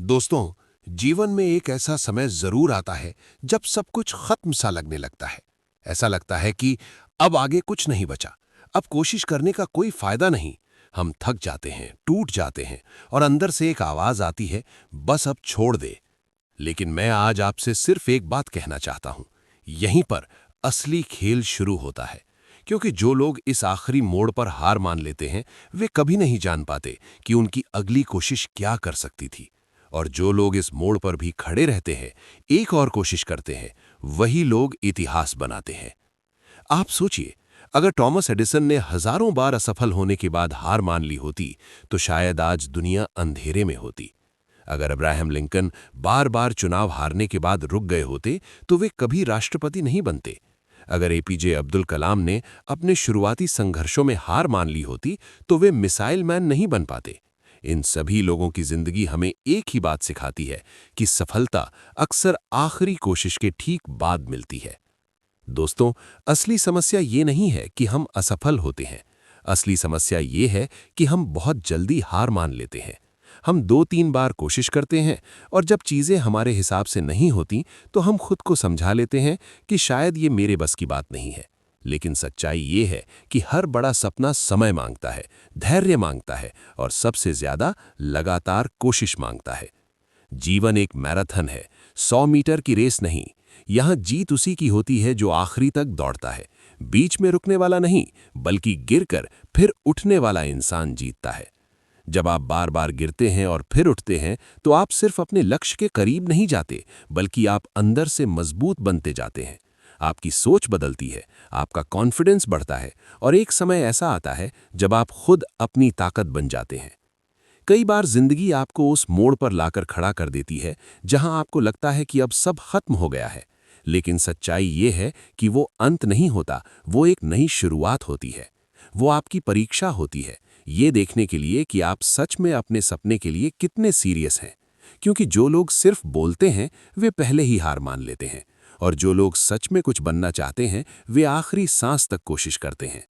दोस्तों, जीवन में एक ऐसा समय जरूर आता है जब सब कुछ खत्म सा लगने लगता है। ऐसा लगता है कि अब आगे कुछ नहीं बचा, अब कोशिश करने का कोई फायदा नहीं। हम थक जाते हैं, टूट जाते हैं और अंदर से एक आवाज आती है, बस अब छोड़ दे। लेकिन मैं आज आपसे सिर्फ एक बात कहना चाहता हूं। यहीं पर असली खेल शुरू होता है, क्योंकि जो लोग इस आखिरी मोड़ पर हार मान लेते हैं, वे कभी नहीं जान पाते कि उनकी अगली कोशिश क्या कर सकती थी। और जो लोग इस मोड़ पर भी खड़े रहते हैं, एक और कोशिश करते हैं, वही लोग इतिहास बनाते हैं। आप सोचिए, अगर टॉमस एडिसन ने हजारों बार असफल होने के बाद हार मान ली होती, तो शायद आज दुनिया अंधेरे में होती। अगर अब्राहम लिंकन बार बार चुनाव हारने के बाद रुक गए होते, तो वे कभी राष्ट्रपति नहीं बनते। अगर एपीजे अब्दुल कलाम ने अपने शुरुआती संघर्षों में हार मान ली होती, तो वे मिसाइल मैन नहीं बन पाते। इन सभी लोगों की जिंदगी हमें एक ही बात सिखाती है कि सफलता अक्सर आखिरी कोशिश के ठीक बाद मिलती है। दोस्तों, असली समस्या ये नहीं है कि हम असफल होते हैं। असली समस्या ये है कि हम बहुत जल्दी हार मान लेते हैं। हम 2-3 बार कोशिश करते हैं और जब चीज़ें हमारे हिसाब से नहीं होती, तो हम खुद को समझा लेते हैं कि शायद ये मेरे बस की बात नहीं है। लेकिन सच्चाई ये है कि हर बड़ा सपना समय मांगता है, धैर्य मांगता है और सबसे ज्यादा लगातार कोशिश मांगता है। जीवन एक मैराथन है, 100 मीटर की रेस नहीं। यहाँ जीत उसी की होती है जो आखिरी तक दौड़ता है। बीच में रुकने वाला नहीं, बल्कि गिरकर फिर उठने वाला इंसान जीतता है। जब आप बार बार गिरते हैं और फिर उठते हैं, तो आप सिर्फ अपने लक्ष्य के करीब नहीं जाते, बल्कि आप अंदर से मजबूत बनते जाते हैं। आपकी सोच बदलती है, आपका कॉन्फिडेंस बढ़ता है और एक समय ऐसा आता है जब आप खुद अपनी ताकत बन जाते हैं। कई बार जिंदगी आपको उस मोड़ पर लाकर खड़ा कर देती है जहां आपको लगता है कि अब सब खत्म हो गया है। लेकिन सच्चाई ये है कि वो अंत नहीं होता, वो एक नई शुरुआत होती है। वो आपकी परीक्षा होती है, ये देखने के लिए कि आप सच में अपने सपने के लिए कितने सीरियस हैं। क्योंकि जो लोग सिर्फ बोलते हैं, वे पहले ही हार मान लेते हैं, और जो लोग सच में कुछ बनना चाहते हैं, वे आखिरी सांस तक कोशिश करते हैं।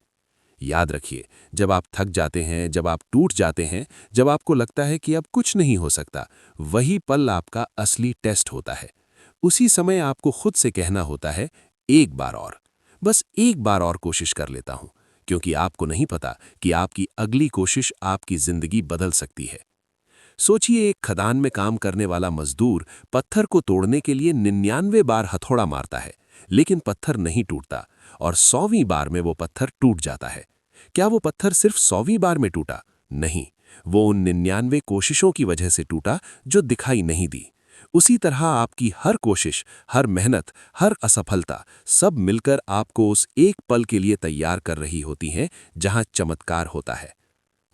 याद रखिए, जब आप थक जाते हैं, जब आप टूट जाते हैं, जब आपको लगता है कि अब कुछ नहीं हो सकता, वही पल आपका असली टेस्ट होता है। उसी समय आपको खुद से कहना होता है, एक बार और, बस एक बार और कोशिश कर लेता हूं, क्योंकि आपको नहीं पता कि आपकी अगली कोशिश आपकी जिंदगी बदल सकती है। सोचिए, एक खदान में काम करने वाला मजदूर पत्थर को तोड़ने के लिए 99 बार हथौड़ा मारता है, लेकिन पत्थर नहीं टूटता और 100वीं बार में वो पत्थर टूट जाता है। क्या वो पत्थर सिर्फ 100वीं बार में टूटा? नहीं, वो उन 99 कोशिशों की वजह से टूटा जो दिखाई नहीं दी। उसी तरह आपकी हर कोशिश, हर मेहनत, हर असफलता, सब मिलकर आपको उस एक पल के लिए तैयार कर रही होती हैं जहां चमत्कार होता है।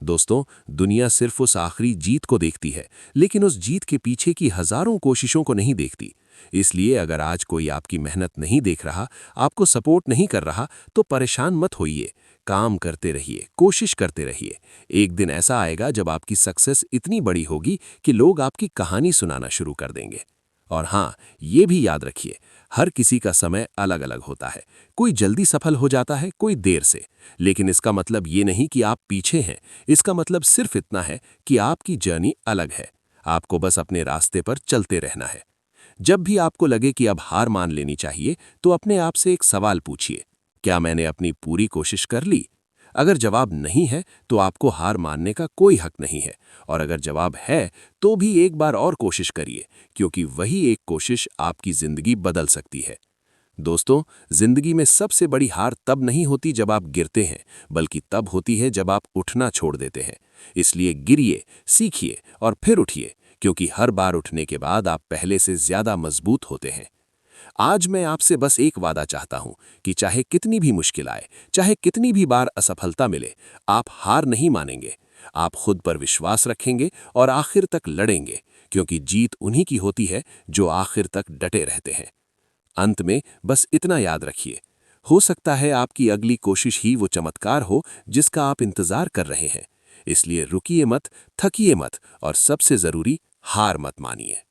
दोस्तों, दुनिया सिर्फ उस आखिरी जीत को देखती है, लेकिन उस जीत के पीछे की हजारों कोशिशों को नहीं देखती। इसलिए अगर आज कोई आपकी मेहनत नहीं देख रहा, आपको सपोर्ट नहीं कर रहा, तो परेशान मत होइए। काम करते रहिए, कोशिश करते रहिए। एक दिन ऐसा आएगा जब आपकी सक्सेस इतनी बड़ी होगी कि लोग आपकी कहानी सुनाना शुरू कर देंगे। और हाँ, ये भी याद रखिए, हर किसी का समय अलग अलग होता है। कोई जल्दी सफल हो जाता है, कोई देर से। लेकिन इसका मतलब ये नहीं कि आप पीछे हैं। इसका मतलब सिर्फ इतना है कि आपकी जर्नी अलग है। आपको बस अपने रास्ते पर चलते रहना है। जब भी आपको लगे कि अब हार मान लेनी चाहिए, तो अपने आप से एक सवाल पूछिए, क्या मैंने अपनी पूरी कोशिश कर ली? अगर जवाब नहीं है, तो आपको हार मानने का कोई हक नहीं है। और अगर जवाब है, तो भी एक बार और कोशिश करिए, क्योंकि वही एक कोशिश आपकी जिंदगी बदल सकती है। दोस्तों, जिंदगी में सबसे बड़ी हार तब नहीं होती जब आप गिरते हैं, बल्कि तब होती है जब आप उठना छोड़ देते हैं। इसलिए गिरिए, सीखिए और फिर उठिए, क्योंकि हर बार उठने के बाद आप पहले से ज्यादा मजबूत होते हैं। आज मैं आपसे बस एक वादा चाहता हूं कि चाहे कितनी भी मुश्किल आए, चाहे कितनी भी बार असफलता मिले, आप हार नहीं मानेंगे। आप खुद पर विश्वास रखेंगे और आखिर तक लड़ेंगे, क्योंकि जीत उन्हीं की होती है जो आखिर तक डटे रहते हैं। अंत में बस इतना याद रखिए, हो सकता है आपकी अगली कोशिश ही वो चमत्कार हो जिसका आप इंतजार कर रहे हैं। इसलिए रुकिए मत, थकिए मत और सबसे जरूरी, हार मत मानिए।